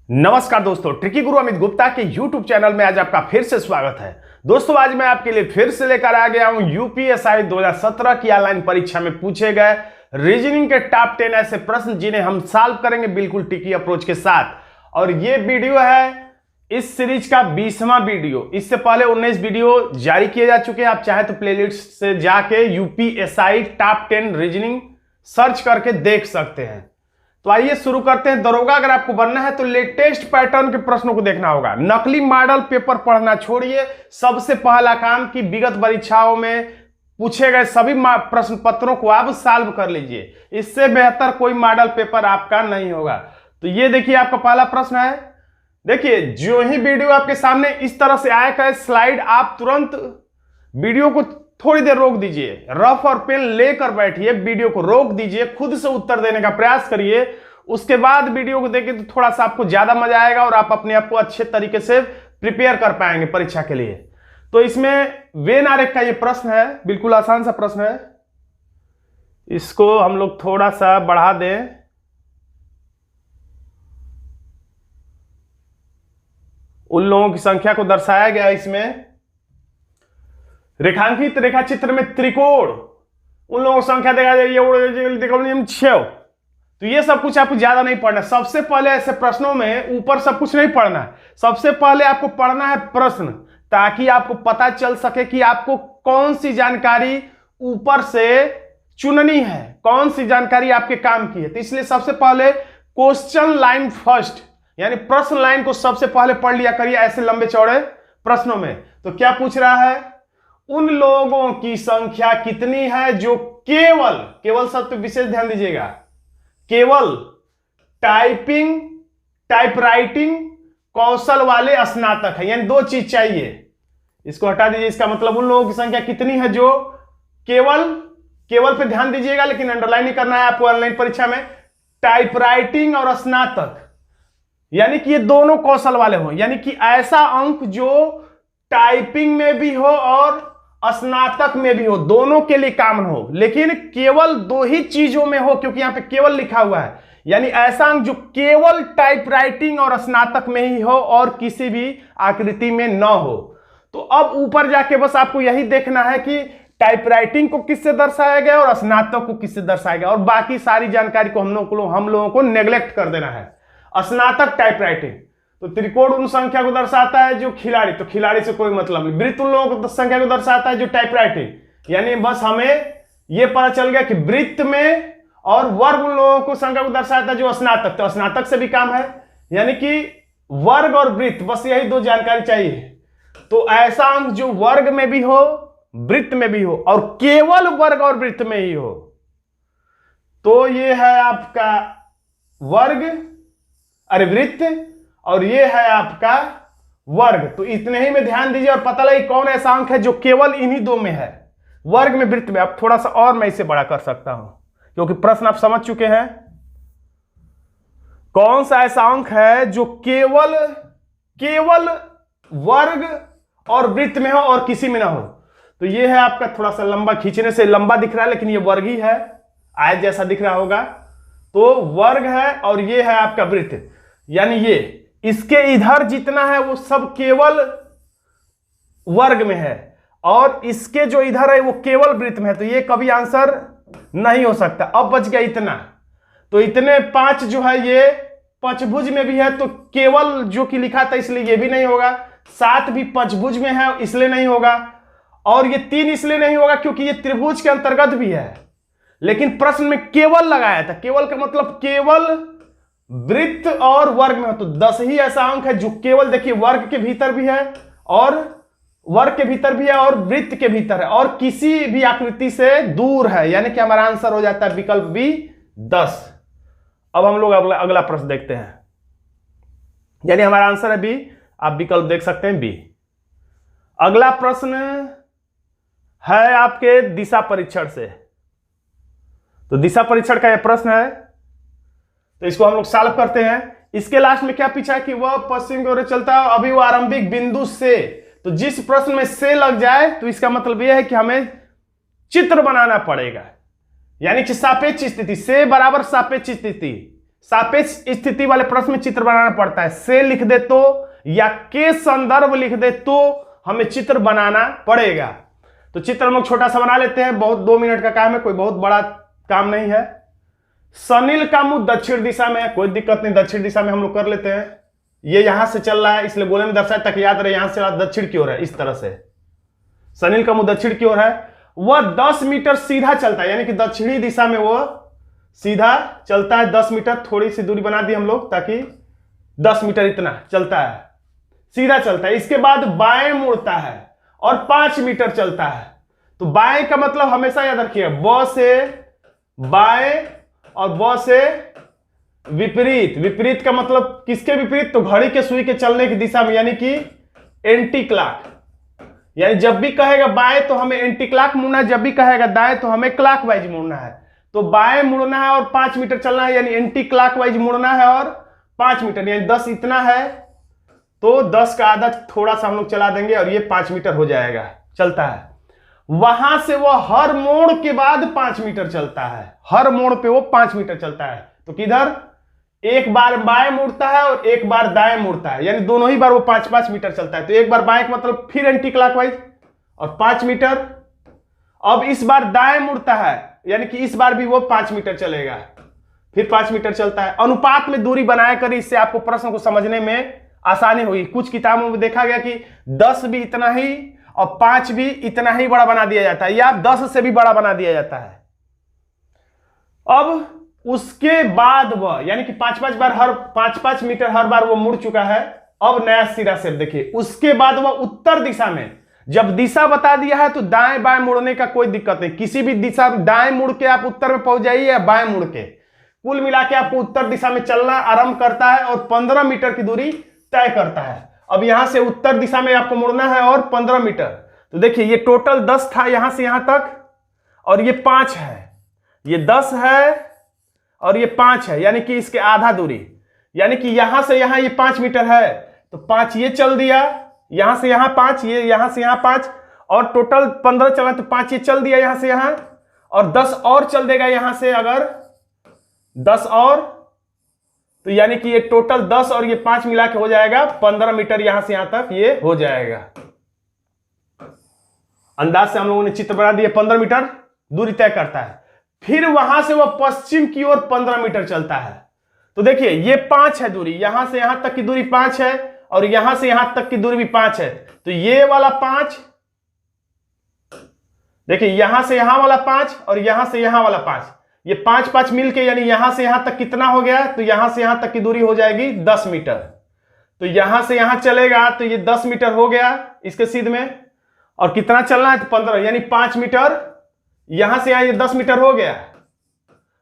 नमस्कार दोस्तों, ट्रिकी गुरु अमित गुप्ता के YouTube चैनल में आज आपका फिर से स्वागत है। दोस्तों आज मैं आपके लिए फिर से लेकर आ गया हूं यूपीएससी 2017 की ऑनलाइन परीक्षा में पूछे गए रीजनिंग के टॉप 10 ऐसे प्रश्न जिन्हें हम सॉल्व करेंगे बिल्कुल ट्रिकी अप्रोच के साथ। और ये वीडियो है इस सीरीज का 20वां वीडियो। इससे पहले 19 वीडियो जारी किए जा चुके हैं। आप चाहे तो प्लेलिस्ट से जाके यूपीएससी टॉप 10 रीजनिंग सर्च करके देख सकते हैं। तो आइए शुरू करते हैं। दरोगा अगर आपको बनना है तो लेटेस्ट पैटर्न के प्रश्नों को देखना होगा। नकली मॉडल पेपर पढ़ना छोड़िए। सबसे पहला काम कि विगत परीक्षाओं में पूछे गए सभी प्रश्न पत्रों को आप सॉल्व कर लीजिए। इससे बेहतर कोई मॉडल पेपर आपका नहीं होगा। तो ये देखिए आपका पहला प्रश्न है। देखिए जो ही वीडियो आपके सामने इस तरह से आएगा स्लाइड, आप तुरंत वीडियो को थोड़ी देर रोक दीजिए, रफ और पेन लेकर बैठिए, वीडियो को रोक दीजिए, खुद से उत्तर देने का प्रयास करिए। उसके बाद वीडियो को देखिए तो थोड़ा सा आपको ज्यादा मजा आएगा और आप अपने आप को अच्छे तरीके से प्रिपेयर कर पाएंगे परीक्षा के लिए। तो इसमें वेन आरेख का ये प्रश्न है, बिल्कुल आसान सा प्रश्न है। इसको हम लोग थोड़ा सा बढ़ा दें। उन लोगों की संख्या को दर्शाया गया इसमें। रेखांकित रेखा चित्र में त्रिकोण, उन लोगों की संख्या देखा जाए 6। तो ये सब कुछ आपको ज्यादा नहीं पढ़ना। सबसे पहले ऐसे प्रश्नों में ऊपर सब कुछ नहीं पढ़ना है। सबसे पहले आपको पढ़ना है प्रश्न, ताकि आपको पता चल सके कि आपको कौन सी जानकारी ऊपर से चुननी है, कौन सी जानकारी आपके काम की है। तो इसलिए सबसे पहले क्वेश्चन लाइन फर्स्ट, यानी प्रश्न लाइन को सबसे पहले पढ़ लिया करिए ऐसे लंबे चौड़े प्रश्नों में। तो क्या पूछ रहा है? उन लोगों की संख्या कितनी है जो केवल शब्द पे विशेष ध्यान दीजिएगा, केवल टाइपराइटिंग कौशल वाले स्नातक है। यानी दो चीज चाहिए, इसको हटा दीजिए। इसका मतलब उन लोगों की संख्या कितनी है जो केवल पे ध्यान दीजिएगा, लेकिन अंडरलाइन नहीं करना है आपको ऑनलाइन परीक्षा में। टाइपराइटिंग और स्नातक, यानी कि ये दोनों कौशल वाले हो, यानी कि ऐसा अंक जो टाइपिंग में भी हो और स्नातक में भी हो, दोनों के लिए कॉमन हो, लेकिन केवल दो ही चीजों में हो, क्योंकि यहां पे केवल लिखा हुआ है। यानी ऐसा अंक जो केवल टाइपराइटिंग और स्नातक में ही हो और किसी भी आकृति में न हो। तो अब ऊपर जाके बस आपको यही देखना है कि टाइपराइटिंग को किससे दर्शाया गया और स्नातक को किससे दर्शाया गया, और बाकी सारी जानकारी को हम लोगों को नेग्लेक्ट कर देना है। स्नातक टाइपराइटिंग, तो त्रिकोण उन संख्या को दर्शाता है जो खिलाड़ी, तो खिलाड़ी से कोई मतलब नहीं। वृत्त उन लोगों को संख्या को दर्शाता है जो टाइपराइटिंग, यानी बस हमें यह पता चल गया कि वृत्त में, और वर्ग उन लोगों को संख्या को दर्शाता है जो स्नातक, तो स्नातक से भी काम है। यानी कि वर्ग और वृत्त, बस यही दो जानकारी चाहिए। तो ऐसा अंक जो वर्ग में भी हो, वृत्त में भी हो, और केवल वर्ग और वृत्त में ही हो। तो यह है आपका वृत्त, और ये है आपका वर्ग। तो इतने ही में ध्यान दीजिए और पता लगे कौन ऐसा अंक है जो केवल इन्हीं दो में है, वर्ग में, वृत्त में। अब थोड़ा सा और मैं इसे बड़ा कर सकता हूं, क्योंकि प्रश्न आप समझ चुके हैं। कौन सा ऐसा अंक है जो केवल वर्ग और वृत्त में हो और किसी में ना हो? तो ये है आपका, थोड़ा सा लंबा खींचने से लंबा दिख रहा है, लेकिन ये वर्ग ही है, आयत जैसा दिख रहा होगा। तो वर्ग है, और ये है आपका वृत्त। यानी ये इसके इधर जितना है वो सब केवल वर्ग में है, और इसके जो इधर है वो केवल वृत्त में है। तो ये कभी आंसर नहीं हो सकता। अब बच गया इतना, तो इतने 5 जो है ये पंचभुज में भी है, तो केवल जो कि लिखा था इसलिए ये भी नहीं होगा। 7 भी पंचभुज में है इसलिए नहीं होगा, और ये 3 इसलिए नहीं होगा क्योंकि ये त्रिभुज के अंतर्गत भी है, लेकिन प्रश्न में केवल लगाया था। केवल का मतलब केवल वृत्त और वर्ग में हो। तो 10 ही ऐसा अंक है जो केवल, देखिए, वर्ग के भीतर भी है और वृत्त के भीतर है, और किसी भी आकृति से दूर है। यानी कि हमारा आंसर हो जाता है विकल्प बी 10। अब हम लोग अगला प्रश्न देखते हैं। यानी हमारा आंसर है बी, आप विकल्प देख सकते हैं बी। अगला प्रश्न है आपके दिशा परीक्षण से। तो दिशा परीक्षण का यह प्रश्न है, तो इसको हम लोग सॉल्व करते हैं। इसके लास्ट में क्या पूछा है कि वह पश्चिम की ओर चलता है, अभी वो आरंभिक बिंदु से। तो जिस प्रश्न में से लग जाए तो इसका मतलब यह है कि हमें चित्र बनाना पड़ेगा, यानी कि सापेक्ष स्थिति, से बराबर सापेक्ष स्थिति, सापेक्ष स्थिति वाले प्रश्न में चित्र बनाना पड़ता है। से लिख दे तो या के संदर्भ लिख दे तो हमें चित्र बनाना पड़ेगा। तो चित्र हम लोग छोटा सा बना लेते हैं, बहुत 2 मिनट का काम है, कोई बहुत बड़ा काम नहीं है। सनील का मुंह दक्षिण दिशा में है, कोई दिक्कत नहीं, दक्षिण दिशा में हम लोग कर लेते हैं। ये यहां से चल रहा है इसलिए गोले में दर्शाया ताकि याद रहे यहां से दक्षिण की ओर है। इस तरह से सनील का मुंह दक्षिण की ओर है, वह 10 मीटर सीधा चलता है, यानी कि दक्षिणी दिशा में वो सीधा चलता है। 10 मीटर, थोड़ी सी दूरी बना दी हम लोग ताकि 10 मीटर इतना चलता है, सीधा चलता है। इसके बाद बाएं मुड़ता है और 5 मीटर चलता है। तो बाएं का मतलब हमेशा याद रखिए ब से बाएं और ब से विपरीत। विपरीत का मतलब किसके विपरीत? तो घड़ी के सुई के चलने की दिशा में, यानी कि एंटी क्लॉक। यानी जब भी कहेगा बाएं तो हमें एंटी क्लॉक मुड़ना है, जब भी कहेगा दाएं तो हमें क्लॉकवाइज मुड़ना है। तो बाएं मुड़ना है और 5 मीटर चलना है, यानी एंटी क्लॉकवाइज मुड़ना है और 5 मीटर, यानी 10 इतना है तो 10 का आधा थोड़ा सा हम लोग चला देंगे और ये 5 मीटर हो जाएगा, चलता है। वहां से वो हर मोड़ के बाद 5 मीटर चलता है, हर मोड़ पे वो 5 मीटर चलता है। तो किधर? एक बार बाएं मुड़ता है और एक बार दाएं मुड़ता है, यानी दोनों ही बार वो 5-5 मीटर चलता है। तो एक बार बाएं का मतलब फिर एंटी क्लॉकवाइज और 5 मीटर। अब इस बार दाएं मुड़ता है, यानी कि इस बार भी वो 5 मीटर चलेगा, फिर 5 मीटर चलता है। अनुपात में दूरी बनाया कर, इससे आपको प्रश्न को समझने में आसानी होगी। कुछ किताबों में देखा गया कि 10 भी इतना ही और 5 भी इतना ही बड़ा बना दिया जाता है, या 10 से भी बड़ा बना दिया जाता है। अब उसके बाद वह, यानी कि 5-5 बार, हर 5-5 मीटर हर बार वो मुड़ चुका है। अब नया सिरा से देखिए, उसके बाद वह उत्तर दिशा में, जब दिशा बता दिया है तो दाएं बाएं मुड़ने का कोई दिक्कत नहीं, किसी भी दिशा दाएं मुड़ के आप उत्तर में पहुंच जाइए या बाएं मुड़ के, कुल मिला के आपको उत्तर दिशा में चलना आरंभ करता है और 15 मीटर की दूरी तय करता है। अब यहां से उत्तर दिशा में आपको मुड़ना है और 15 मीटर। तो देखिए ये टोटल 10 था यहां से यहां तक, और ये 5 है, ये 10 है और ये 5 है, यानी कि इसके आधा दूरी, यानी कि यहां से यहां ये 5 मीटर है तो 5 ये चल दिया, यहां से यहां 5, ये यहां से यहां 5, और टोटल 15 चला तो 5 ये चल दिया यहां से यहां, और 10 और चल देगा यहां से, अगर 10 और, तो यानी कि ये टोटल 10 और ये 5 मिला के हो जाएगा 15 मीटर, यहां से यहां तक ये हो जाएगा। अंदाज से हम लोगों ने चित्र बना दिया, 15 मीटर दूरी तय करता है। फिर वहां से वह पश्चिम की ओर 15 मीटर चलता है। तो देखिए ये 5 है दूरी, यहां से यहां तक की दूरी 5 है और यहां से यहां तक की दूरी भी 5 है। तो ये वाला 5, देखिए यहां से यहां वाला 5 और यहां से यहां वाला 5, ये 5-5 मिलके, यानी यहां से यहां तक कितना हो गया? तो यहां से यहां तक की दूरी हो जाएगी 10 मीटर। तो यहां से यहां चलेगा तो ये 10 मीटर हो गया इसके सीध में, और कितना चलना है? तो 15, यानी 5 मीटर, यहां से यहां ये 10 मीटर हो गया।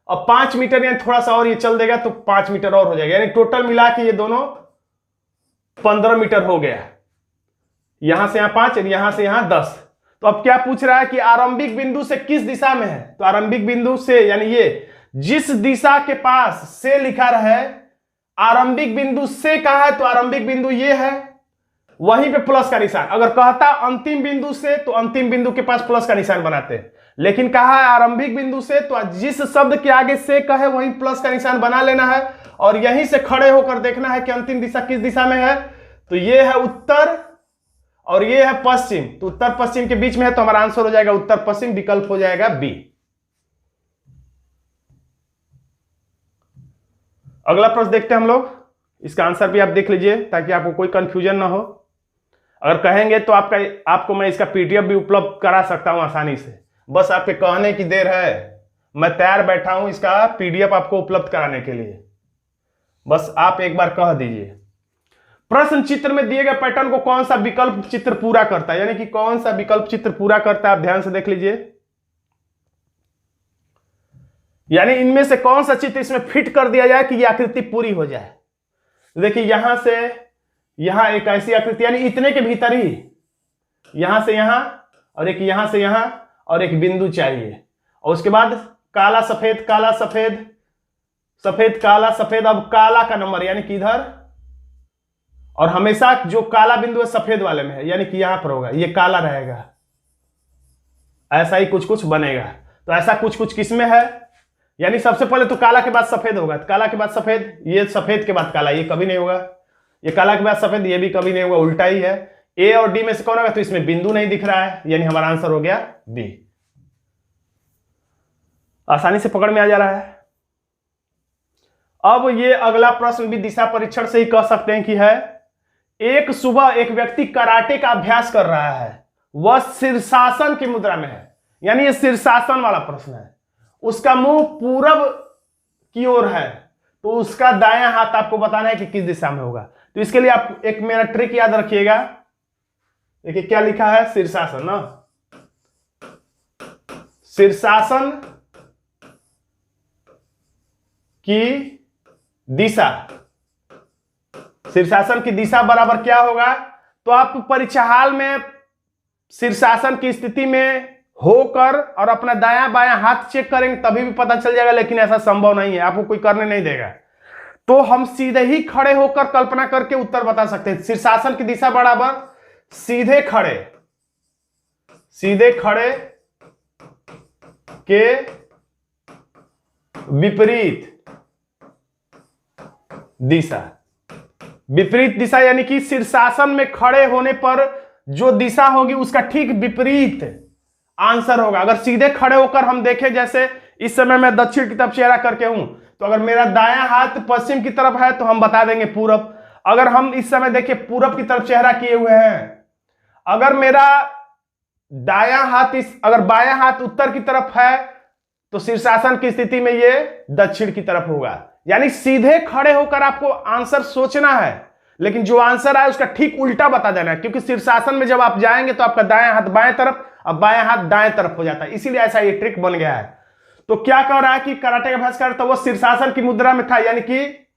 अब 5 मीटर यानी थोड़ा सा और ये चल देगा तो 5 मीटर और हो जाएगा, यानी टोटल मिला के ये दोनों 15 मीटर हो गया। यहां से यहां 5 और यहां से यहां 10। तो अब क्या पूछ रहा है कि आरंभिक बिंदु से किस दिशा में है? तो आरंभिक बिंदु से, यानी ये जिस दिशा के पास से लिखा रहे, आरंभिक बिंदु से कहा है तो आरंभिक बिंदु ये है, वहीं पे प्लस का निशान। अगर कहता अंतिम बिंदु से तो अंतिम बिंदु के पास प्लस का निशान बनाते, लेकिन कहा है आरंभिक बिंदु से, तो जिस शब्द के आगे से कहे वहीं प्लस का निशान बना लेना है और यहीं से खड़े होकर देखना है कि अंतिम दिशा किस दिशा में है। तो ये है उत्तर और ये है पश्चिम, तो उत्तर पश्चिम के बीच में है, तो हमारा आंसर हो जाएगा उत्तर पश्चिम, विकल्प हो जाएगा बी। अगला प्रश्न देखते हैं हम लोग, इसका आंसर भी आप देख लीजिए ताकि आपको कोई कंफ्यूजन ना हो। अगर कहेंगे तो आपको मैं इसका पीडीएफ भी उपलब्ध करा सकता हूं आसानी से, बस आपके कहने की देर है। मैं तैयार बैठा हूं इसका पीडीएफ आपको उपलब्ध कराने के लिए, बस आप एक बार कह दीजिए। प्रश्न चित्र में दिए गए पैटर्न को कौन सा विकल्प चित्र पूरा करता है, यानी कि कौन सा विकल्प चित्र पूरा करता है, आप ध्यान से देख लीजिए। यानी इनमें से कौन सा चित्र इसमें फिट कर दिया जाए कि यह आकृति पूरी हो जाए। देखिए यहां से यहां एक ऐसी आकृति, यानी इतने के भीतर ही यहां से यहां और एक यहां से यहां और एक बिंदु चाहिए, और उसके बाद काला सफेद काला सफेद सफेद काला सफेद। अब काला का नंबर यानी कि इधर, और हमेशा जो काला बिंदु है सफेद वाले में है, यानी कि यहां पर होगा, ये काला रहेगा, ऐसा ही कुछ कुछ बनेगा। तो ऐसा कुछ कुछ किसमें है? यानी सबसे पहले तो काला के बाद सफेद होगा, तो काला के बाद सफेद, ये सफेद के बाद काला, ये कभी नहीं होगा। ये काला के बाद सफेद, ये भी कभी नहीं होगा, उल्टा ही है। ए और डी में से कौन होगा, तो इसमें बिंदु नहीं दिख रहा है, यानी हमारा आंसर हो गया बी। आसानी से पकड़ में आ जा रहा है। अब ये अगला प्रश्न भी दिशा परीक्षण से ही कह सकते हैं कि है, एक सुबह एक व्यक्ति कराटे का अभ्यास कर रहा है, वह शीर्षासन की मुद्रा में है, यानी ये शीर्षासन वाला प्रश्न है। उसका मुंह पूरब की ओर है, तो उसका दायां हाथ आपको बताना है कि किस दिशा में होगा। तो इसके लिए आप एक मेरा ट्रिक याद रखिएगा। देखिए क्या लिखा है, शीर्षासन ना, शीर्षासन की दिशा, शीर्षासन की दिशा बराबर क्या होगा, तो आप परीक्षा हाल में शीर्षासन की स्थिति में होकर और अपना दायां बायां हाथ चेक करेंगे तभी भी पता चल जाएगा, लेकिन ऐसा संभव नहीं है, आपको कोई करने नहीं देगा। तो हम सीधे ही खड़े होकर कल्पना करके उत्तर बता सकते हैं। शीर्षासन की दिशा बराबर सीधे खड़े, सीधे खड़े के विपरीत दिशा, विपरीत दिशा यानी कि शीर्षासन में खड़े होने पर जो दिशा होगी उसका ठीक विपरीत आंसर होगा। अगर सीधे खड़े होकर हम देखें, जैसे इस समय मैं दक्षिण की तरफ चेहरा करके हूं, तो अगर मेरा दायां हाथ पश्चिम की तरफ है तो हम बता देंगे पूरब। अगर हम इस समय देखिए पूरब की तरफ चेहरा किए हुए हैं, अगर मेरा दायां हाथ अगर बायां हाथ उत्तर की तरफ है तो शीर्षासन की स्थिति में ये दक्षिण की तरफ होगा। यानी सीधे खड़े होकर आपको आंसर सोचना है, लेकिन जो आंसर आए उसका ठीक उल्टा बता देना है, क्योंकि शीर्षासन में जब आप जाएंगे तो आपका दायां हाथ बाएं तरफ और बायां हाथ दाएं तरफ हो जाता है, इसीलिए ऐसा ये ट्रिक बन गया है। तो क्या कह रहा है कि कराटे का अभ्यास कर रहा था, वो शीर्षासन की मुद्रा में था, यानी कि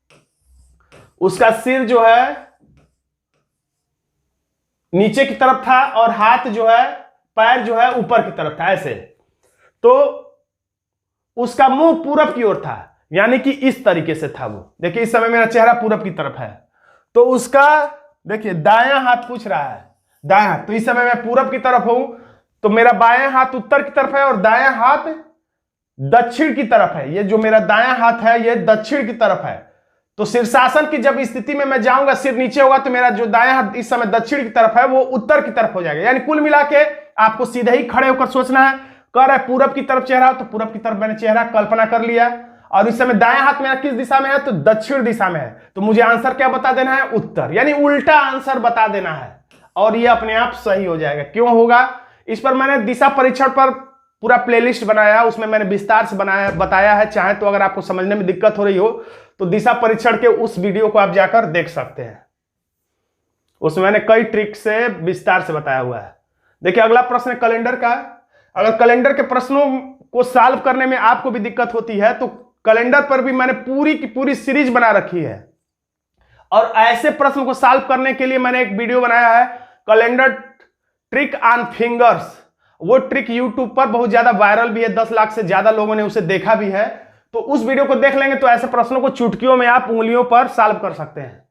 उसका सिर जो है नीचे की तरफ था और हाथ जो है, पैर जो है ऊपर की तरफ था, ऐसे। तो उसका मुंह पूरब की ओर था, यानी कि इस तरीके से था वो। देखिए इस समय मेरा चेहरा पूरब की तरफ है, तो उसका देखिए दायां हाथ पूछ रहा है, दायां हाथ, तो इस समय मैं पूरब की तरफ हूं, तो मेरा बायां हाथ उत्तर की तरफ है और दायां हाथ दक्षिण की तरफ है। ये जो मेरा दायां हाथ है ये दक्षिण की तरफ है। तो शीर्षासन की जब स्थिति में मैं जाऊंगा, सिर नीचे होगा, तो मेरा जो दायां हाथ इस समय दक्षिण की तरफ है वो उत्तर की तरफ हो जाएगा। यानी कुल मिला के आपको सीधे ही खड़े होकर सोचना है। कह रहा है पूरब की तरफ चेहरा, तो पूरब की तरफ मैंने चेहरा कल्पना कर लिया, और इस समय दायां हाथ मेरा किस दिशा में है, तो दक्षिण दिशा में है। तो मुझे आंसर क्या बता देना है, उत्तर, यानी उल्टा आंसर बता देना है, और ये अपने आप सही हो जाएगा। क्यों होगा, इस पर मैंने दिशा परीक्षण पर पूरा प्लेलिस्ट बनाया, उसमें मैंने विस्तार से बताया है। चाहे तो अगर आपको समझने में दिक्कत हो रही हो तो दिशा परीक्षण के उस वीडियो को आप जाकर देख सकते हैं, उसमें मैंने कई ट्रिक से विस्तार से बताया हुआ है। देखिए अगला प्रश्न कैलेंडर का। अगर कैलेंडर के प्रश्नों को सॉल्व करने में आपको भी दिक्कत होती है तो कैलेंडर पर भी मैंने पूरी की पूरी सीरीज बना रखी है, और ऐसे प्रश्न को सॉल्व करने के लिए मैंने एक वीडियो बनाया है, कैलेंडर ट्रिक ऑन फिंगर्स। वो ट्रिक यूट्यूब पर बहुत ज्यादा वायरल भी है, 10 लाख से ज्यादा लोगों ने उसे देखा भी है। तो उस वीडियो को देख लेंगे तो ऐसे प्रश्नों को चुटकियों में आप उंगलियों पर सॉल्व कर सकते हैं।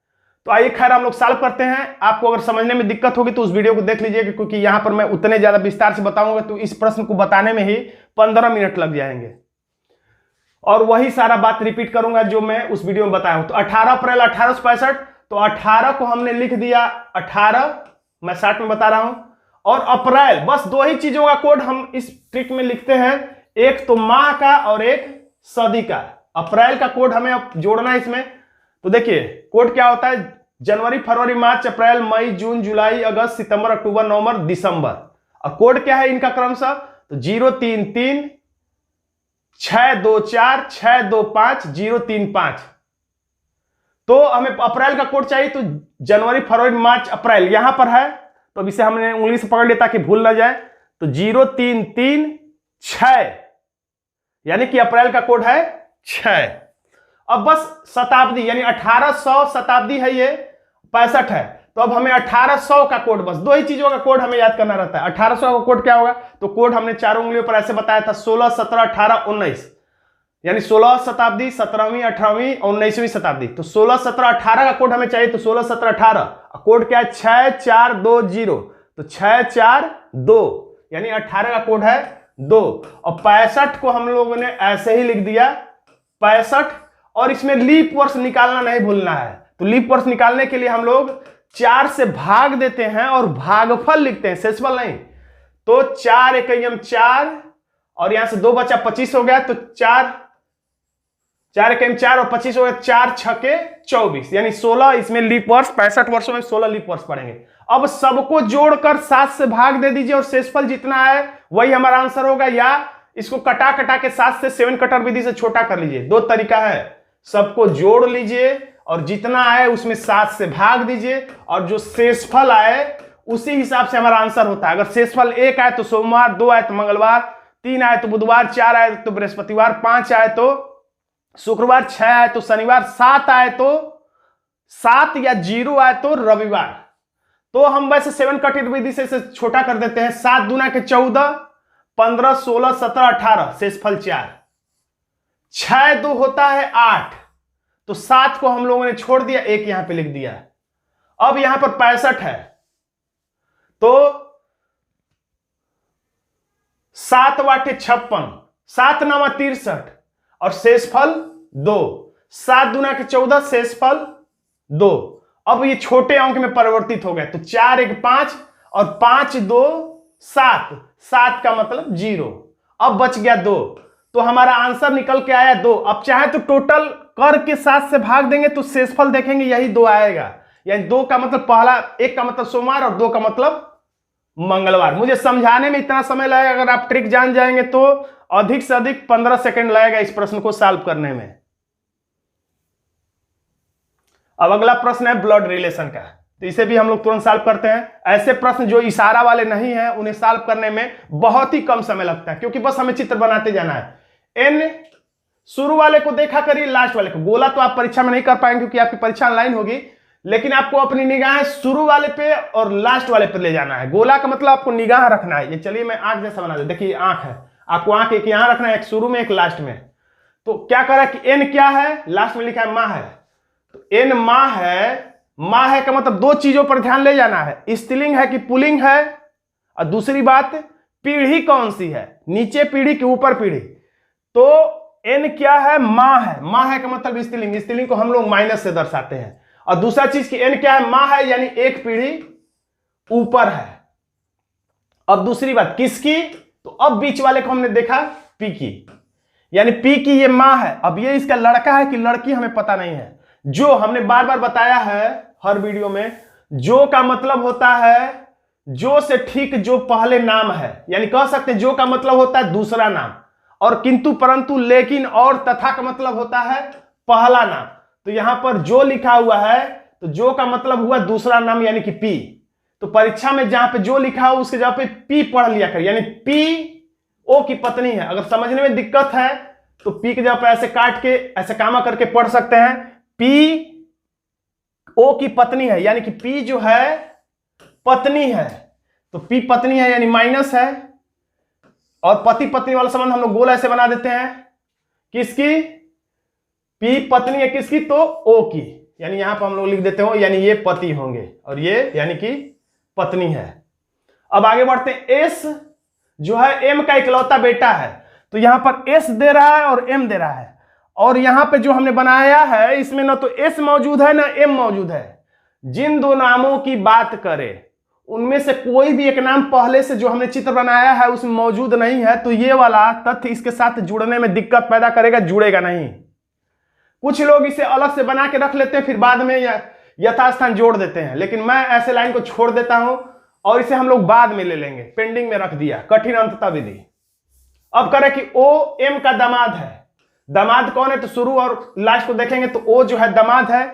तो आइए खैर हम लोग सॉल्व करते हैं। आपको अगर समझने में दिक्कत होगी तो उस वीडियो को देख लीजिएगा, क्योंकि यहां पर मैं उतने ज्यादा विस्तार से बताऊंगा तो इस प्रश्न को बताने में ही 15 मिनट लग जाएंगे, और वही सारा बात रिपीट करूंगा जो मैं उस वीडियो में बताया हूं। तो 18 अप्रैल 1865, तो 18 को हमने लिख दिया 18, मैं 60 में बता रहा हूं, और अप्रैल, बस दो ही चीजों का कोड हम इस ट्रिक में लिखते हैं, एक तो माह का और एक सदी का। अप्रैल का कोड हमें अब जोड़ना है इसमें। तो देखिए कोड क्या होता है, जनवरी फरवरी मार्च अप्रैल मई जून जुलाई अगस्त सितंबर अक्टूबर नवंबर दिसंबर। और कोड क्या है इनका क्रमशः, तो 033 624 625 035। तो हमें अप्रैल का कोड चाहिए, तो जनवरी फरवरी मार्च अप्रैल यहां पर है, तो अब इसे हमने उंगली से पकड़ लिया ताकि भूल ना जाए। तो 0336, यानी कि अप्रैल का कोड है 6। अब बस शताब्दी, यानी 1800 शताब्दी है, ये 65 है, तो अब हमें 1800 का कोड, बस दो ही चीजों का कोड हमें याद करना रहता है। 1800 का कोड क्या होगा, तो कोड हमने चारों उंगलियों पर ऐसे बताया था, 16 17 18 19, यानी 16 शताब्दी 17वीं 18वीं और 19वीं शताब्दी। तो 16 17 18 का कोड हमें चाहिए, तो 16 17 18 कोड क्या है 6420, तो 642, यानी 18 का कोड है 2, और 65 को हम लोगों ने ऐसे ही लिख दिया 65, और इसमें लीप वर्ष निकालना नहीं भूलना है। तो लीप वर्ष निकालने के लिए हम लोग 4 से भाग देते हैं और भागफल लिखते हैं, शेषफल नहीं। तो 4 एकम 4, और यहां से 2 बचा 25 हो गया, तो 4 एकम 4 और 25 हो गया, 4 छके 24, यानी 16 इसमें लीप वर्ष, 65 वर्षों में 16 लीप वर्ष पड़ेंगे। अब सबको जोड़कर 7 से भाग दे दीजिए और शेषफल जितना है वही हमारा आंसर होगा, या इसको कटा कटा के 7 से 7 कटर विधि से छोटा कर लीजिए। 2 तरीका है, सबको जोड़ लीजिए और जितना आए उसमें 7 से भाग दीजिए, और जो शेषफल आए उसी हिसाब से हमारा आंसर होता है। अगर शेषफल 1 आए तो सोमवार, 2 आए तो मंगलवार, 3 आए तो बुधवार, 4 आए तो बृहस्पतिवार, 5 आए तो शुक्रवार, 6 आए तो शनिवार, 7 आए तो 7 या 0 आए तो रविवार। तो हम वैसे 7 कटर विधि से इसे छोटा कर देते हैं। 7 दूना के 14, 15, 16, 17, 18, शेषफल 4। 6 2 होता है 8, तो 7 को हम लोगों ने छोड़ दिया, 1 यहां पे लिख दिया। अब यहां पर 65 है, तो 7 वाटे 56, 7 9 63, और शेषफल 2। 7 दूना के 14, शेषफल 2। अब ये छोटे अंक में परिवर्तित हो गए, तो 4 1 5 और 5 2 7, 7 का मतलब 0। अब बच गया 2, तो हमारा आंसर निकल के आया 2। अब चाहे तो टोटल करके 7 से भाग देंगे तो शेषफल देखेंगे यही 2 आएगा, यानी 2 का मतलब पहला, 1 का मतलब सोमवार और 2 का मतलब मंगलवार। मुझे समझाने में इतना समय लगेगा, अगर आप ट्रिक जान जाएंगे तो अधिक से अधिक 15 सेकंड लगेगा इस प्रश्न को सॉल्व करने में। अब अगला प्रश्न है ब्लड रिलेशन का, तो इसे भी हम लोग तुरंत सॉल्व करते हैं। ऐसे प्रश्न जो इशारा वाले नहीं हैं उन्हें सॉल्व करने में बहुत ही कम समय लगता है, क्योंकि बस हमें चित्र बनाते जाना है। एन शुरू वाले को देखा करिए, लास्ट वाले को। गोला तो आप परीक्षा में नहीं कर पाएंगे क्योंकि आपकी परीक्षा ऑनलाइन होगी, लेकिन आपको अपनी निगाहें शुरू वाले पे और लास्ट वाले पे ले जाना है। गोला का मतलब आपको निगाह रखना है। ये चलिए मैं आंख जैसा बना दे, देखिए आंख है, आपको आंख एक यहां रखना है, एक शुरू में एक लास्ट में। तो क्या करा कि एन क्या है, लास्ट में लिखा है माँ है, तो एन माँ है। माँ है का मतलब 2 चीजों पर ध्यान ले जाना है, स्त्रीलिंग है कि पुल्लिंग है, और दूसरी बात पीढ़ी कौन सी है, नीचे पीढ़ी के ऊपर पीढ़ी। तो एन क्या है, माँ है। माँ है का मतलब स्त्रीलिंग, स्त्रीलिंग को हम लोग माइनस से दर्शाते हैं। और दूसरा चीज की एन क्या है, माँ है, यानी एक पीढ़ी ऊपर है। अब दूसरी बात किसकी, तो अब बीच वाले को हमने देखा पी की, यानी पी की ये माँ है। अब ये इसका लड़का है कि लड़की हमें पता नहीं है। जो हमने बार बार बताया है हर वीडियो में, जो का मतलब होता है जो से ठीक जो पहले नाम है, यानी कह सकते हैं जो का मतलब होता है दूसरा नाम, और किंतु परंतु लेकिन और तथा का मतलब होता है पहला नाम। तो यहां पर जो लिखा हुआ है, तो जो का मतलब हुआ दूसरा नाम यानी कि पी। तो परीक्षा में जहां पे जो लिखा हो उसके जगह पे पी पढ़ लिया कर, यानी पी ओ की पत्नी है। अगर समझने में दिक्कत है तो पी की जगह पे ऐसे काट के ऐसे कामा करके पढ़ सकते हैं, पी ओ की पत्नी है, यानी कि पी जो है पत्नी है। तो पी पत्नी है यानी माइनस है, और पति पत्नी वाला संबंध हम लोग गोल ऐसे बना देते हैं, किसकी, पी पत्नी है किसकी, तो ओ की, यानी यहां पर हम लोग लिख देते हो, यानी ये पति होंगे और ये यानी कि पत्नी है। अब आगे बढ़ते हैं। एस जो है एम का इकलौता बेटा है, तो यहां पर एस दे रहा है और एम दे रहा है, और यहां पे जो हमने बनाया है इसमें ना तो एस मौजूद है ना एम मौजूद है। जिन 2 नामों की बात करें उनमें से कोई भी एक नाम पहले से जो हमने चित्र बनाया है उसमें मौजूद नहीं है, तो ये वाला तथ्य इसके साथ जुड़ने में दिक्कत पैदा करेगा, जुड़ेगा नहीं। कुछ लोग इसे अलग से बना के रख लेते हैं, फिर बाद में यथास्थान जोड़ देते हैं, लेकिन मैं ऐसे लाइन को छोड़ देता हूं और इसे हम लोग बाद में ले लेंगे, पेंडिंग में रख दिया, कठिन अंतता विधि। अब करें कि ओ एम का दामाद है। दामाद कौन है, तो शुरू और लास्ट को देखेंगे तो ओ जो है दामाद है,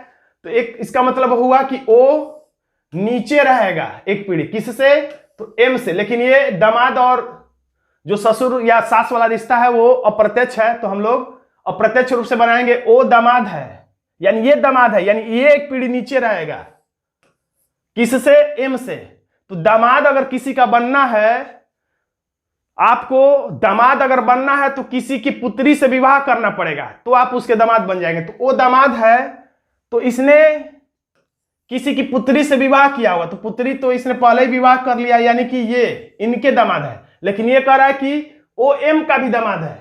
तो एक इसका मतलब हुआ कि ओ नीचे रहेगा एक पीढ़ी, किससे, तो एम से। लेकिन ये दामाद और जो ससुर या सास वाला रिश्ता है वो अप्रत्यक्ष है, तो हम लोग अप्रत्यक्ष रूप से बनाएंगे। ओ दामाद है यानी ये दामाद है, यानी ये एक पीढ़ी नीचे रहेगा, किससे, एम से। तो दामाद अगर किसी का बनना है, आपको दामाद अगर बनना है तो किसी की पुत्री से विवाह करना पड़ेगा, तो आप उसके दामाद बन जाएंगे। तो वो दामाद है, तो इसने किसी की पुत्री से विवाह किया होगा, तो पुत्री तो इसने पहले ही विवाह कर लिया, यानी कि ये इनके दामाद है। लेकिन ये कह रहा है कि ओ एम का भी दामाद है,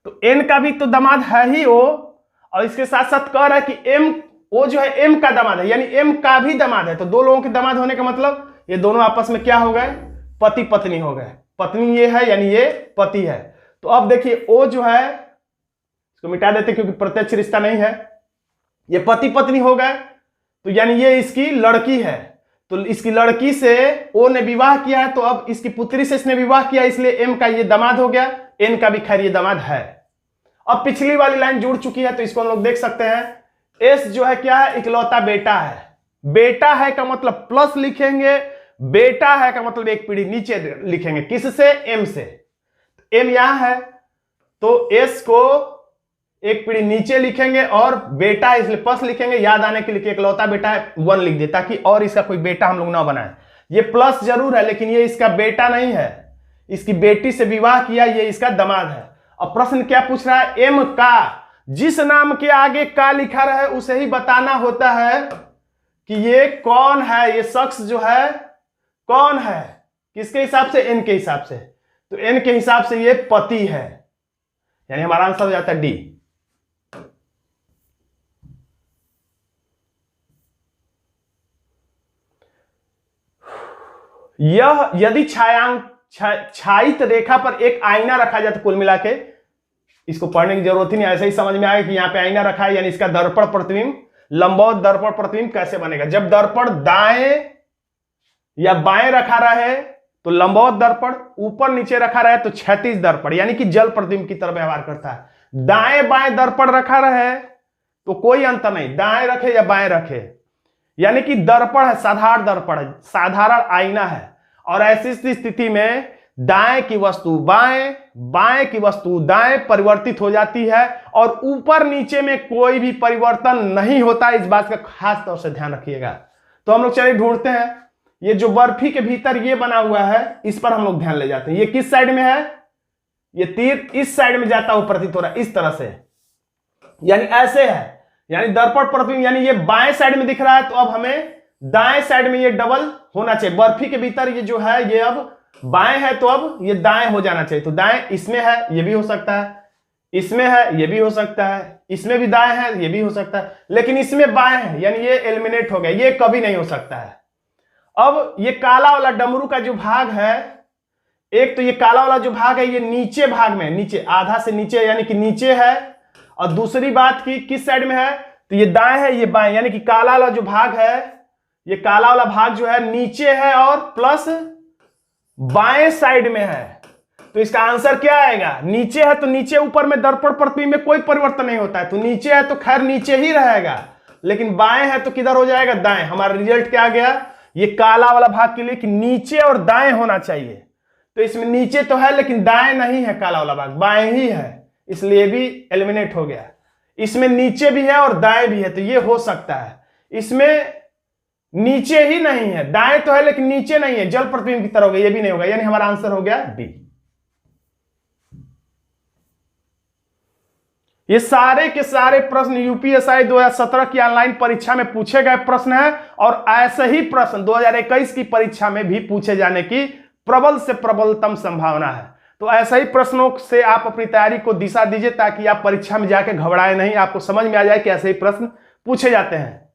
तो एन का भी तो दामाद है ही ओ, और इसके साथ साथ कह रहा है कि एम ओ जो है एम का दामाद है, यानी एम का भी दामाद है। तो दो लोगों के दामाद होने का मतलब ये दोनों आपस में क्या हो गए, पति पत्नी हो गए। पत्नी ये है यानी ये पति है। तो अब देखिए ओ जो है इसको मिटा देते क्योंकि प्रत्यक्ष रिश्ता नहीं है, ये पति पत्नी हो गए, तो यानी ये इसकी लड़की है, तो इसकी लड़की से ओ ने विवाह किया है, तो अब इसकी पुत्री से इसने विवाह किया, इसलिए एम का ये दामाद हो गया, एन का भी खैर ये दामाद है। अब पिछली वाली लाइन जुड़ चुकी है, तो इसको हम लोग देख सकते हैं। एस जो है क्या है, इकलौता बेटा है। बेटा है का मतलब प्लस लिखेंगे, बेटा है का मतलब एक पीढ़ी नीचे लिखेंगे, किससे, एम से। एम यहां है तो एस को एक पीढ़ी नीचे लिखेंगे और बेटा इसलिए प्लस लिखेंगे, याद आने के लिए इकलौता बेटा है 1 लिख दे, ताकि और इसका कोई बेटा हम लोग ना बनाए। ये प्लस जरूर है लेकिन ये इसका बेटा नहीं है, इसकी बेटी से विवाह किया, ये इसका दामाद है। अब प्रश्न क्या पूछ रहा है, एम का, जिस नाम के आगे का लिखा रहे उसे ही बताना होता है कि ये कौन है, ये शख्स जो है कौन है, किसके हिसाब से, एन के हिसाब से। तो एन के हिसाब से ये पति है, यानी हमारा आंसर हो जाता है डी। यह यदि छायित रेखा पर एक आईना रखा जाए तो कुल मिला के इसको पढ़ने की जरूरत ही नहीं, ऐसे ही समझ में आएगा कि यहां पे आईना रखा है, यानी इसका दर्पण प्रतिबिंब, लंबवत दर्पण प्रतिबिंब कैसे बनेगा। जब दर्पण दाएं या बाएं रखा रहे तो लंबवत दर्पण, ऊपर नीचे रखा रहे तो क्षैतिज दर्पण, यानी कि जल प्रतिबिंब की तरह व्यवहार करता है। दाएं बाएं दर्पण रखा रहे तो कोई अंतर नहीं, दाएं रखे या बाएं रखे, यानी कि दर्पण है, साधारण दर्पण है, साधारण आईना है। और ऐसी स्थिति में दाएं की वस्तु बाएं, बाएं की वस्तु दाएं परिवर्तित हो जाती है और ऊपर नीचे में कोई भी परिवर्तन नहीं होता। इस बात का खास तौर से ध्यान रखिएगा। तो हम लोग चलिए ढूंढते हैं, ये जो बर्फी के भीतर ये बना हुआ है इस पर हम लोग ध्यान ले जाते हैं। ये किस साइड में है, ये तीर इस साइड में जाता हुआ प्रतीत हो रहा है, इस तरह से, यानी ऐसे है, यानी दर्पण प्रतिबिंब, यानी ये बाएं साइड में दिख रहा है तो अब हमें दाएं साइड में ये डबल होना चाहिए। बर्फी के भीतर ये जो है ये अब बाएं है तो अब ये दाएं हो जाना चाहिए। तो दाएं इसमें है, ये भी हो सकता है, इसमें है, ये भी हो सकता है, इसमें भी दाएं है, ये भी हो सकता है, लेकिन इसमें बाएं है, यानी ये एलिमिनेट हो गया, ये कभी नहीं हो सकता है। अब ये काला वाला डमरू का जो भाग है, एक तो ये काला वाला जो भाग है ये नीचे भाग में, नीचे आधा से नीचे, यानी कि नीचे है, और दूसरी बात की किस साइड में है, तो ये दाएं है, ये बाएं, यानी कि काला वाला जो भाग है, ये काला वाला भाग जो है नीचे है और प्लस बाएं साइड में है। तो इसका आंसर क्या आएगा, नीचे है तो नीचे, ऊपर में दर्पण प्रतिबिंब में कोई परिवर्तन नहीं होता है, तो नीचे है तो खैर नीचे ही रहेगा, लेकिन बाएं है तो किधर हो जाएगा, दाएं। हमारा रिजल्ट क्या आ गया, ये काला वाला भाग के लिए कि नीचे और दाएं होना चाहिए, तो इसमें नीचे तो है लेकिन दाएं नहीं है, काला वाला भाग बाएं ही है, इसलिए भी एलिमिनेट हो गया। इसमें नीचे भी है और दाएं भी है, तो ये हो सकता है। इसमें नीचे ही नहीं है, दाएं तो है लेकिन नीचे नहीं है, जल प्रतिबिंब की तरह हो गया, ये भी नहीं होगा, यानी हमारा आंसर हो गया डी। ये सारे के सारे प्रश्न यूपीएससी 2017 की ऑनलाइन परीक्षा में पूछे गए प्रश्न है, और ऐसे ही प्रश्न 2021 की परीक्षा में भी पूछे जाने की प्रबल से प्रबलतम संभावना है। तो ऐसे ही प्रश्नों से आप अपनी तैयारी को दिशा दीजिए ताकि आप परीक्षा में जाके घबराए नहीं, आपको समझ में आ जाए कि ऐसे ही प्रश्न पूछे जाते हैं।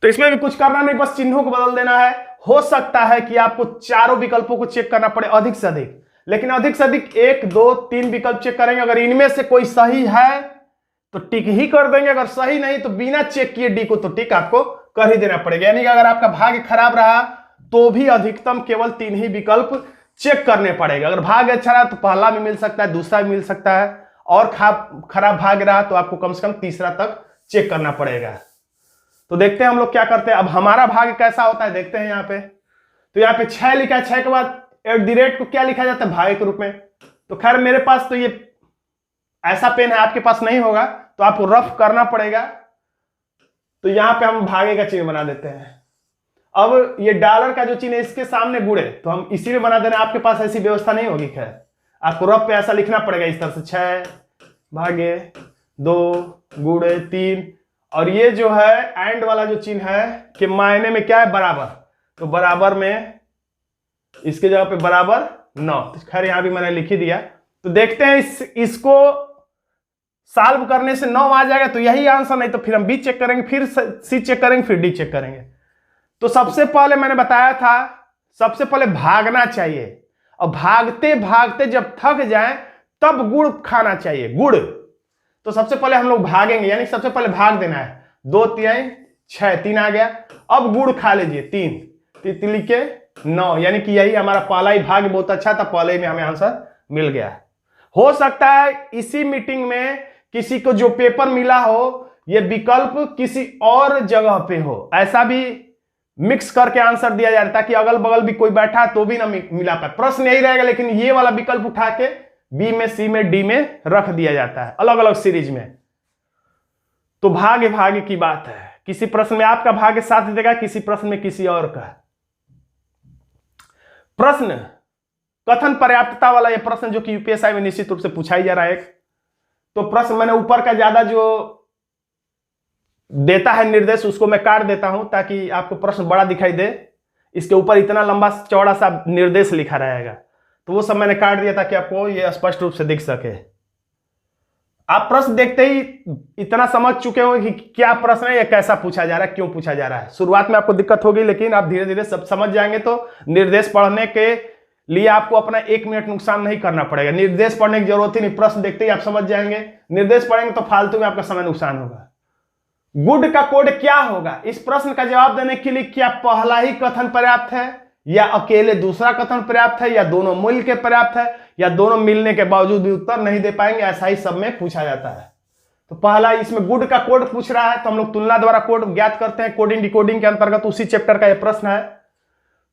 तो इसमें भी कुछ करना नहीं, बस चिन्हों को बदल देना है। हो सकता है कि आपको चारों विकल्पों को चेक करना पड़े अधिक से अधिक, लेकिन अधिक से अधिक 1, 2, 3 विकल्प चेक करेंगे। अगर इनमें से कोई सही है तो टिक ही कर देंगे, अगर सही नहीं तो बिना चेक किए डी को तो टिक आपको कर ही देना पड़ेगा। यानी कि अगर आपका भाग्य खराब रहा तो भी अधिकतम केवल 3 ही विकल्प चेक करने पड़ेगा। अगर भाग्य अच्छा रहा तो पहला भी मिल सकता है, दूसरा भी मिल सकता है, और खराब भाग्य रहा तो आपको कम से कम तीसरा तक चेक करना पड़ेगा। तो देखते हैं हम लोग क्या करते हैं। अब हमारा भाग्य कैसा होता है देखते हैं यहाँ पे। तो यहाँ पे 6 लिखा है, 6 के बाद @ को क्या लिखा जाता है, भाग्य के रूप में। तो खैर मेरे पास तो ये ऐसा पेन है, आपके पास नहीं होगा तो आपको रफ करना पड़ेगा। तो यहां पे हम भागे का चिन्ह बना देते हैं। अब ये डॉलर का जो चिन्ह है इसके सामने गुणे, तो हम इसी में बना देना। आपके पास ऐसी व्यवस्था नहीं होगी, खैर आपको रफ पे ऐसा लिखना पड़ेगा इस तरह से, 6 भागे 2 गुणे 3, और ये जो है एंड वाला जो चिन्ह है कि मायने में क्या है, बराबर। तो बराबर में इसके जगह पे बराबर 9। खैर यहां भी मैंने लिख ही दिया। तो देखते हैं इसको सॉल्व करने से 9 आ जाएगा तो यही आंसर, नहीं तो फिर हम बी चेक करेंगे, फिर सी चेक करेंगे, फिर डी चेक करेंगे। तो सबसे पहले मैंने बताया था, सबसे पहले भागना चाहिए, और भागते भागते जब थक जाए तब गुड़ खाना चाहिए, गुड़। तो सबसे पहले हम लोग भागेंगे, यानी सबसे पहले भाग देना है। 2 3 6, 3 आ गया। अब गुड़ खा लीजिए, 3 तितली के 9, यानी कि यही हमारा पहला ही भाग बहुत अच्छा था, पहले ही में हमें आंसर मिल गया। हो सकता है इसी मीटिंग में किसी को जो पेपर मिला हो ये विकल्प किसी और जगह पे हो, ऐसा भी मिक्स करके आंसर दिया जाए ताकि अगल बगल भी कोई बैठा तो भी ना मिला पाए। प्रश्न यही रहेगा, लेकिन ये वाला विकल्प उठा के बी में, सी में, डी में रख दिया जाता है अलग अलग सीरीज में। तो भाग्य भाग्य की बात है, किसी प्रश्न में आपका भाग्य साथ देगा, किसी प्रश्न में किसी और का। प्रश्न कथन पर्याप्तता वाला, यह प्रश्न जो कि यूपीएससी में निश्चित रूप से पूछा ही जा रहा है। तो प्रश्न मैंने ऊपर का ज्यादा जो देता है निर्देश उसको मैं काट देता हूं ताकि आपको प्रश्न बड़ा दिखाई दे। इसके ऊपर इतना लंबा चौड़ा सा निर्देश लिखा रहेगा, तो वो सब मैंने काट दिया ताकि आपको ये स्पष्ट रूप से दिख सके। आप प्रश्न देखते ही इतना समझ चुके हो कि क्या प्रश्न है या कैसा पूछा जा रहा है, क्यों पूछा जा रहा है। शुरुआत में आपको दिक्कत होगी, लेकिन आप धीरे धीरे सब समझ जाएंगे। तो निर्देश पढ़ने के लिए आपको अपना 1 मिनट नुकसान नहीं करना पड़ेगा। निर्देश पढ़ने की जरूरत ही नहीं, प्रश्न देखते ही आप समझ जाएंगे। निर्देश पढ़ेंगे तो फालतू में आपका समय नुकसान होगा। गुड का कोड क्या होगा, इस प्रश्न का जवाब देने के लिए क्या पहला ही कथन पर्याप्त है, या अकेले दूसरा कथन पर्याप्त है, या दोनों मिल के पर्याप्त है, या दोनों मिलने के बावजूद भी उत्तर नहीं दे पाएंगे, ऐसा ही सब में पूछा जाता है। तो पहला इसमें गुड का कोड पूछ रहा है, तो हम लोग तुलना द्वारा कोड ज्ञात करते हैं कोडिंग डिकोडिंग के अंतर्गत, उसी चैप्टर का यह प्रश्न है।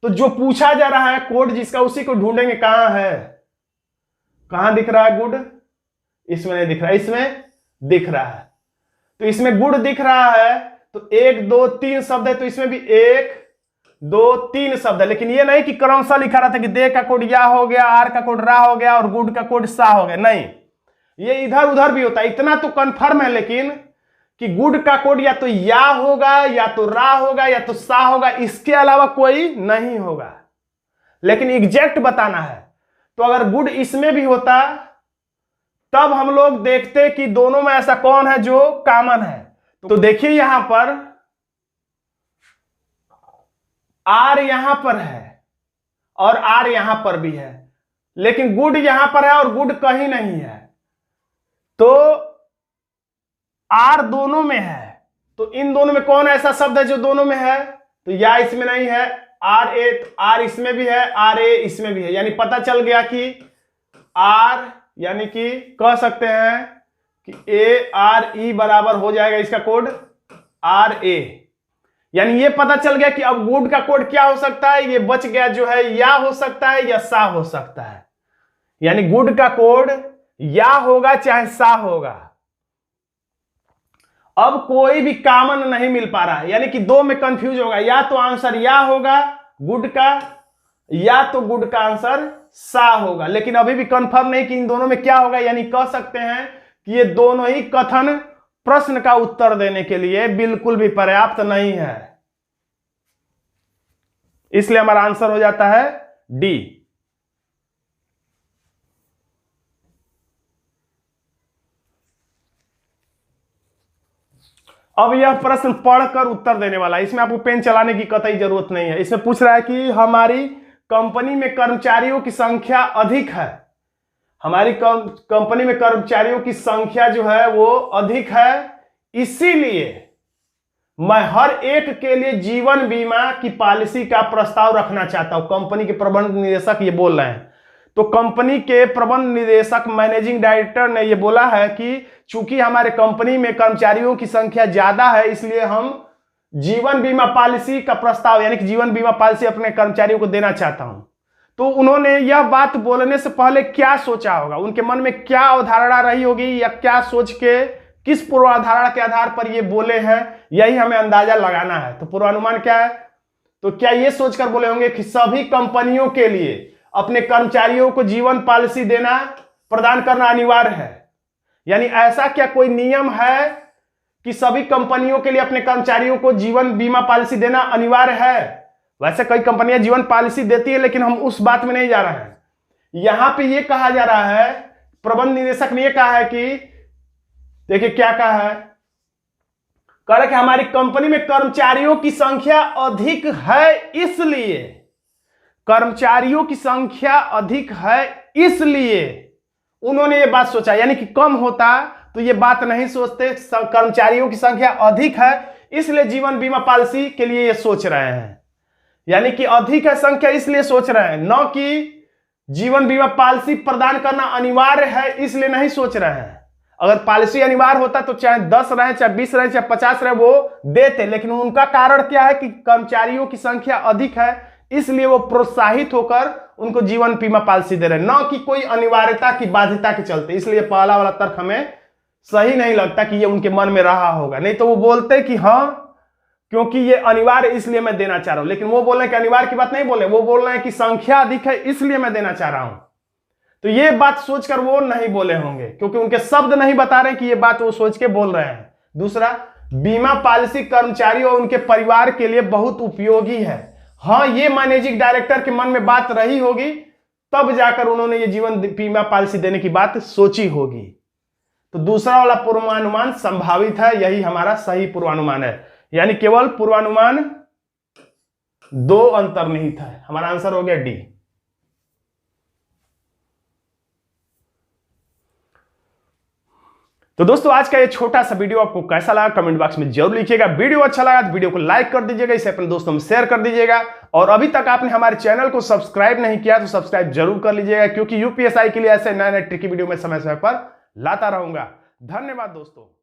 तो जो पूछा जा रहा है कोड जिसका, उसी को ढूंढेंगे। कहां है, कहां दिख रहा है गुड, इसमें नहीं दिख रहा, इसमें दिख रहा है। तो इसमें गुड दिख रहा है, तो 1 2 3 शब्द है, तो इसमें भी 1 2 3 शब्द है। लेकिन ये नहीं कि क्रमशः लिखा रहा था कि दे का कोड या हो गया, आर का कोड रा हो गया और गुड का कोड सा हो गया, नहीं, ये इधर उधर भी होता है। इतना तो कंफर्म है लेकिन कि गुड का कोड या तो या होगा, या तो रा होगा, या तो सा होगा, इसके अलावा कोई नहीं होगा। लेकिन एग्जैक्ट बताना है, तो अगर गुड इसमें भी होता तब हम लोग देखते कि दोनों में ऐसा कौन है जो कॉमन है। तो देखिए यहां पर आर यहां पर है और आर यहां पर भी है, लेकिन गुड यहां पर है और गुड कहीं नहीं है। तो आर दोनों में है, तो इन दोनों में कौन ऐसा शब्द है जो दोनों में है, तो या इसमें नहीं है, आर ए, आर इसमें भी है, आर ए इसमें भी है। यानी पता चल गया कि आर, यानी कि कह सकते हैं कि ए आर ई बराबर हो जाएगा इसका कोड आर ए। यानी ये पता चल गया कि अब गुड का कोड क्या हो सकता है, ये बच गया जो है या हो सकता है या सा हो सकता है। यानी गुड का कोड या होगा चाहे सा होगा। अब कोई भी कॉमन नहीं मिल पा रहा है, यानी कि 2 में कंफ्यूज होगा, या तो आंसर या होगा गुड का, या तो गुड का आंसर सा होगा। लेकिन अभी भी कंफर्म नहीं कि इन दोनों में क्या होगा। यानी कह सकते हैं कि ये दोनों ही कथन प्रश्न का उत्तर देने के लिए बिल्कुल भी पर्याप्त नहीं है, इसलिए हमारा आंसर हो जाता है डी। अब यह प्रश्न पढ़कर उत्तर देने वाला है, इसमें आपको पेन चलाने की कतई जरूरत नहीं है। इसमें पूछ रहा है कि हमारी कंपनी में कर्मचारियों की संख्या अधिक है, हमारी कंपनी में कर्मचारियों की संख्या जो है वो अधिक है, इसीलिए मैं हर एक के लिए जीवन बीमा की पॉलिसी का प्रस्ताव रखना चाहता हूं। कंपनी के प्रबंध निदेशक ये बोल रहे हैं। तो कंपनी के प्रबंध निदेशक मैनेजिंग डायरेक्टर ने ये बोला है कि चूंकि हमारे कंपनी में कर्मचारियों की संख्या ज्यादा है, इसलिए हम जीवन बीमा पॉलिसी का प्रस्ताव, यानी कि जीवन बीमा पॉलिसी अपने कर्मचारियों को देना चाहता हूं। तो उन्होंने यह बात बोलने से पहले क्या सोचा होगा, उनके मन में क्या अवधारणा रही होगी, या क्या सोच के किस पूर्वाधारणा के आधार पर ये बोले हैं, यही हमें अंदाजा लगाना है। तो पूर्वानुमान क्या है, तो क्या ये सोचकर बोले होंगे कि सभी कंपनियों के लिए अपने कर्मचारियों को जीवन पॉलिसी देना, प्रदान करना अनिवार्य है। यानी ऐसा क्या कोई नियम है कि सभी कंपनियों के लिए अपने कर्मचारियों को जीवन बीमा पॉलिसी देना अनिवार्य है। वैसे कई कंपनियां जीवन पॉलिसी देती है, लेकिन हम उस बात में नहीं जा रहे हैं। यहां पे ये कहा जा रहा है, प्रबंध निदेशक ने ये कहा है कि देखिए क्या कहा है, कह रहा कि हमारी कंपनी में कर्मचारियों की संख्या अधिक है, इसलिए कर्मचारियों की संख्या अधिक है, इसलिए उन्होंने ये बात सोचा। यानी कि कम होता तो ये बात नहीं सोचते, कर्मचारियों की संख्या अधिक है इसलिए जीवन बीमा पॉलिसी के लिए ये सोच रहे हैं। यानी कि अधिक है संख्या इसलिए सोच रहे हैं, न कि जीवन बीमा पॉलिसी प्रदान करना अनिवार्य है इसलिए नहीं सोच रहे हैं। अगर पॉलिसी अनिवार्य होता तो चाहे 10 रहे, चाहे 20 रहे, चाहे 50 रहे, वो देते। लेकिन उनका कारण क्या है कि कर्मचारियों की संख्या अधिक है इसलिए वो प्रोत्साहित होकर उनको जीवन बीमा पॉलिसी दे रहे हैं, न कि कोई अनिवार्यता की बाध्यता के चलते। इसलिए पहला वाला तर्क हमें सही नहीं लगता कि ये उनके मन में रहा होगा। नहीं तो वो बोलते कि हाँ क्योंकि ये अनिवार्य इसलिए मैं देना चाह रहा हूं। लेकिन वो बोल रहे हैं कि अनिवार्य की बात नहीं बोले, वो बोल रहे हैं कि संख्या अधिक है इसलिए मैं देना चाह रहा हूं। तो ये बात सोचकर वो नहीं बोले होंगे, क्योंकि उनके शब्द नहीं बता रहे कि ये बात वो सोच के बोल रहे हैं। दूसरा, बीमा पॉलिसी कर्मचारियों और उनके परिवार के लिए बहुत उपयोगी है। हाँ, ये मैनेजिंग डायरेक्टर के मन में बात रही होगी, तब जाकर उन्होंने ये जीवन बीमा पॉलिसी देने की बात सोची होगी। तो दूसरा वाला पूर्वानुमान संभावित है, यही हमारा सही पूर्वानुमान है। यानी केवल पूर्वानुमान 2 अंतर्निहित है। हमारा आंसर हो गया डी। तो दोस्तों आज का ये छोटा सा वीडियो आपको कैसा लगा कमेंट बॉक्स में जरूर लिखिएगा। वीडियो अच्छा लगा तो वीडियो को लाइक कर दीजिएगा, इसे अपने दोस्तों में शेयर कर दीजिएगा। और अभी तक आपने हमारे चैनल को सब्सक्राइब नहीं किया तो सब्सक्राइब जरूर कर लीजिएगा, क्योंकि यूपीएसआई के लिए ऐसे नए नए ट्रिकी वीडियो में समय समय पर लाता रहूंगा। धन्यवाद दोस्तों।